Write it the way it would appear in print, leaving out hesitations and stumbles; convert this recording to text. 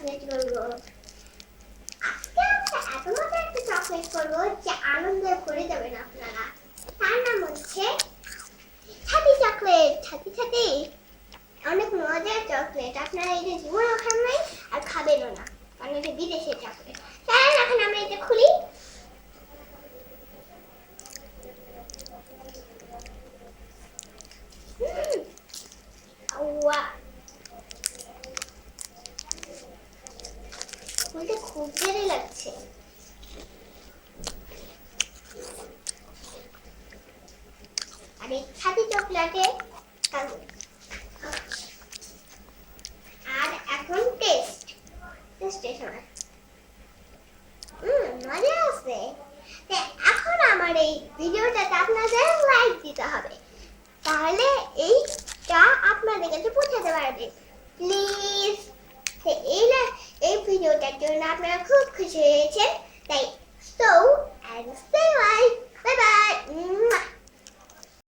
Chocolate করবো। আজকে আমরা এত মজার একটা চকলেট করবো যে আনন্দে ভরে যাবেন আপনারা। তার নাম হচ্ছে ছাতি চকলেট। ছাতি ছাতি অনেক মজার চকলেট, আপনারা এটা জীবনেও খান নাই আর খাবেনও না, কারণ এটা বিদেশের চকলেট। চলেন এখন আমরা এটা খুলি। খুলতে খুব দেরি লাগছে। আর এই ছাতি চকলেটে আর এখন টেস্টের সময় মজা আছে। এখন আমার এই ভিডিওটাতে আপনাদের লাইক দিতে হবে, তাহলে এইটা আপনাদের কাছে পৌঁছাতে পারবে প্লিজ। এই ভিডিওটার জন্য আপনারা খুব খুশি হয়েছেন, তাই so and stay like. Bye bye.